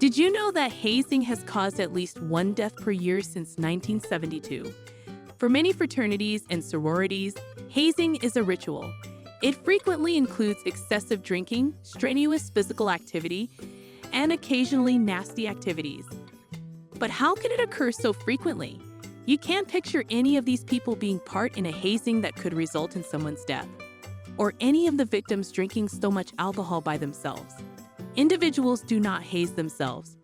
Did you know that hazing has caused at least one death per year since 1972? For many fraternities and sororities, hazing is a ritual. It frequently includes excessive drinking, strenuous physical activity, and occasionally nasty activities. But how can it occur so frequently? You can't picture any of these people being part in a hazing that could result in someone's death, or any of the victims drinking so much alcohol by themselves. Individuals do not haze themselves,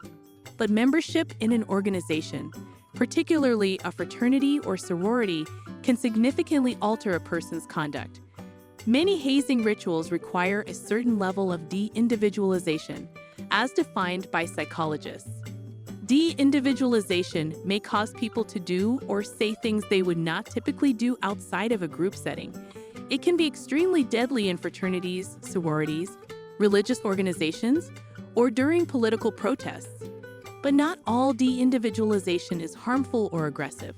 but membership in an organization, particularly a fraternity or sorority, can significantly alter a person's conduct. Many hazing rituals require a certain level of deindividualization, as defined by psychologists. Deindividualization may cause people to do or say things they would not typically do outside of a group setting. It can be extremely deadly in fraternities, sororities, religious organizations, or during political protests. But not all deindividualization is harmful or aggressive.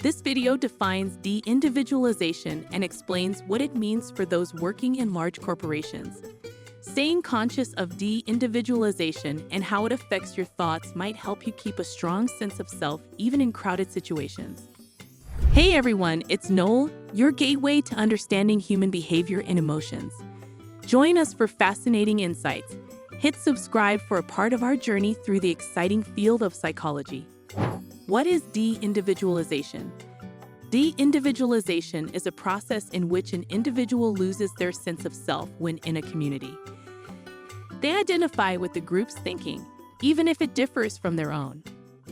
This video defines deindividualization and explains what it means for those working in large corporations. Staying conscious of deindividualization and how it affects your thoughts might help you keep a strong sense of self even in crowded situations. Hey everyone, it's Knowle, your gateway to understanding human behavior and emotions. Join us for fascinating insights. Hit subscribe for a part of our journey through the exciting field of psychology. What is deindividualization? Deindividualization is a process in which an individual loses their sense of self when in a community. They identify with the group's thinking, even if it differs from their own.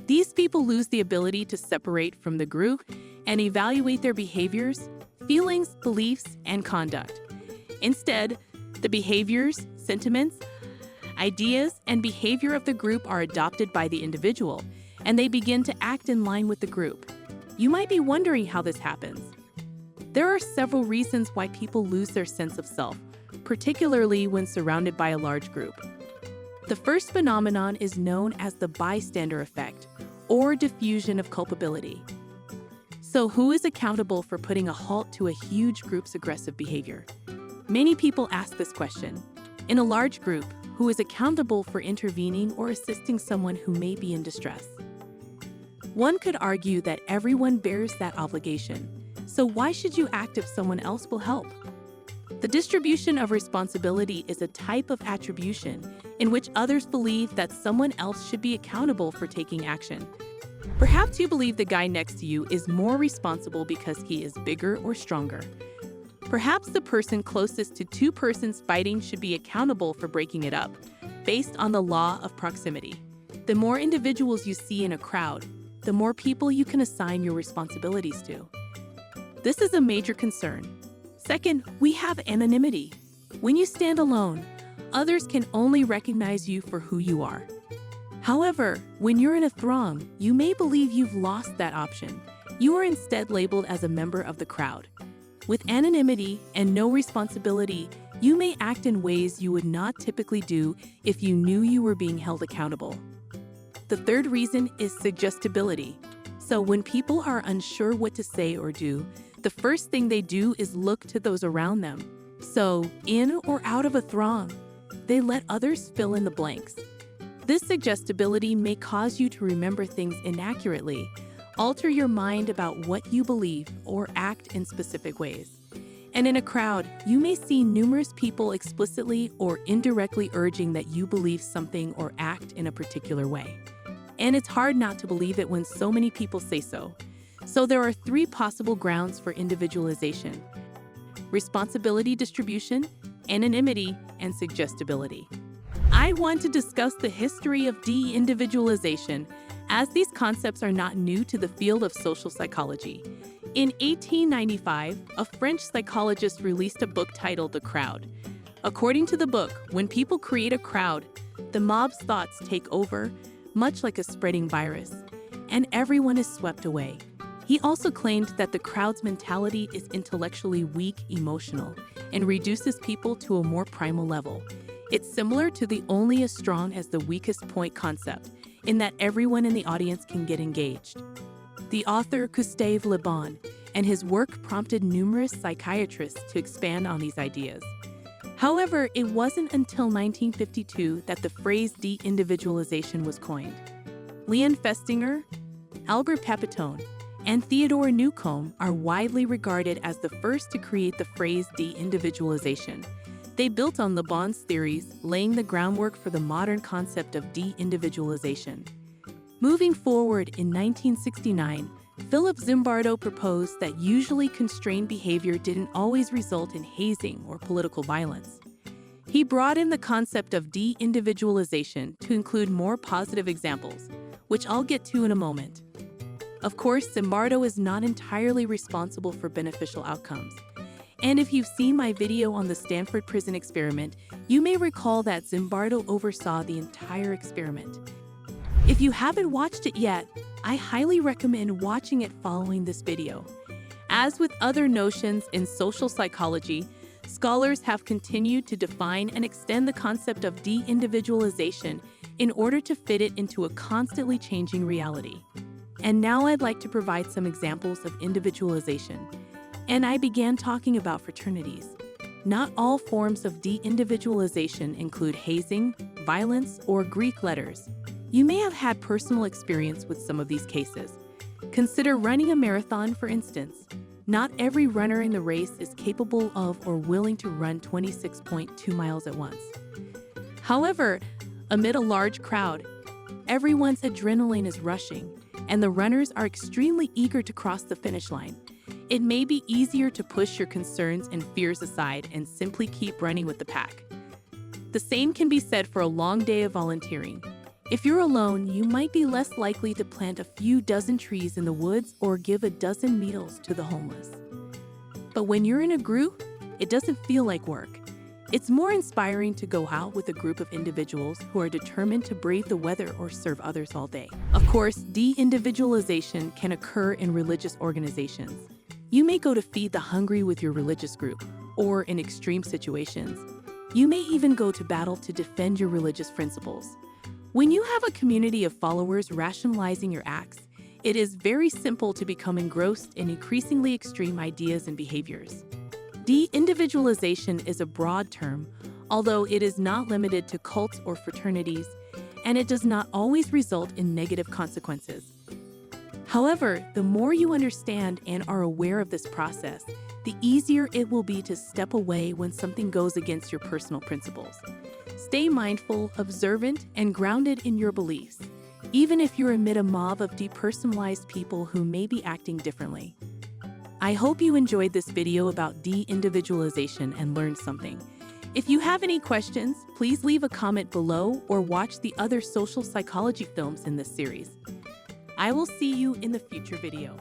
These people lose the ability to separate from the group and evaluate their behaviors, feelings, beliefs, and conduct. Instead, the behaviors, sentiments, ideas, and behavior of the group are adopted by the individual, and they begin to act in line with the group. You might be wondering how this happens. There are several reasons why people lose their sense of self, particularly when surrounded by a large group. The first phenomenon is known as the bystander effect, or diffusion of culpability. So who is accountable for putting a halt to a huge group's aggressive behavior? Many people ask this question. In a large group, who is accountable for intervening or assisting someone who may be in distress? One could argue that everyone bears that obligation, so why should you act if someone else will help? The distribution of responsibility is a type of attribution in which others believe that someone else should be accountable for taking action. Perhaps you believe the guy next to you is more responsible because he is bigger or stronger. Perhaps the person closest to two persons fighting should be accountable for breaking it up, based on the law of proximity. The more individuals you see in a crowd, the more people you can assign your responsibilities to. This is a major concern. Second, we have anonymity. When you stand alone, others can only recognize you for who you are. However, when you're in a throng, you may believe you've lost that option. You are instead labeled as a member of the crowd. With anonymity and no responsibility, you may act in ways you would not typically do if you knew you were being held accountable. The third reason is suggestibility. So when people are unsure what to say or do, the first thing they do is look to those around them. So, in or out of a throng, they let others fill in the blanks. This suggestibility may cause you to remember things inaccurately, alter your mind about what you believe, or act in specific ways. And in a crowd, you may see numerous people explicitly or indirectly urging that you believe something or act in a particular way. And it's hard not to believe it when so many people say so. So there are three possible grounds for individualization: responsibility distribution, anonymity, and suggestibility. I want to discuss the history of deindividualization, as these concepts are not new to the field of social psychology. In 1895, a French psychologist released a book titled The Crowd. According to the book, when people create a crowd, the mob's thoughts take over, much like a spreading virus, and everyone is swept away. He also claimed that the crowd's mentality is intellectually weak, emotional, and reduces people to a more primal level. It's similar to the only as strong as the weakest point concept, in that everyone in the audience can get engaged. The author Gustave Le Bon and his work prompted numerous psychiatrists to expand on these ideas. However, it wasn't until 1952 that the phrase deindividualization was coined. Leon Festinger, Albert Pepitone, and Theodore Newcomb are widely regarded as the first to create the phrase deindividualization. They built on Le Bon's theories, laying the groundwork for the modern concept of deindividualization. Moving forward in 1969, Philip Zimbardo proposed that usually constrained behavior didn't always result in hazing or political violence. He brought in the concept of deindividualization to include more positive examples, which I'll get to in a moment. Of course, Zimbardo is not entirely responsible for beneficial outcomes. And if you've seen my video on the Stanford prison experiment, you may recall that Zimbardo oversaw the entire experiment. If you haven't watched it yet, I highly recommend watching it following this video. As with other notions in social psychology, scholars have continued to define and extend the concept of deindividualization in order to fit it into a constantly changing reality. And now I'd like to provide some examples of individualization. And I began talking about fraternities. Not all forms of deindividualization include hazing, violence, or Greek letters. You may have had personal experience with some of these cases. Consider running a marathon, for instance. Not every runner in the race is capable of or willing to run 26.2 miles at once. However, amid a large crowd, everyone's adrenaline is rushing, and the runners are extremely eager to cross the finish line. It may be easier to push your concerns and fears aside and simply keep running with the pack. The same can be said for a long day of volunteering. If you're alone, you might be less likely to plant a few dozen trees in the woods or give a dozen meals to the homeless. But when you're in a group, it doesn't feel like work. It's more inspiring to go out with a group of individuals who are determined to brave the weather or serve others all day. Of course, deindividualization can occur in religious organizations. You may go to feed the hungry with your religious group, or in extreme situations, you may even go to battle to defend your religious principles. When you have a community of followers rationalizing your acts, it is very simple to become engrossed in increasingly extreme ideas and behaviors. Deindividualization is a broad term, although it is not limited to cults or fraternities, and it does not always result in negative consequences. However, the more you understand and are aware of this process, the easier it will be to step away when something goes against your personal principles. Stay mindful, observant, and grounded in your beliefs, even if you're amid a mob of depersonalized people who may be acting differently. I hope you enjoyed this video about deindividualization and learned something. If you have any questions, please leave a comment below or watch the other social psychology films in this series. I will see you in the future video.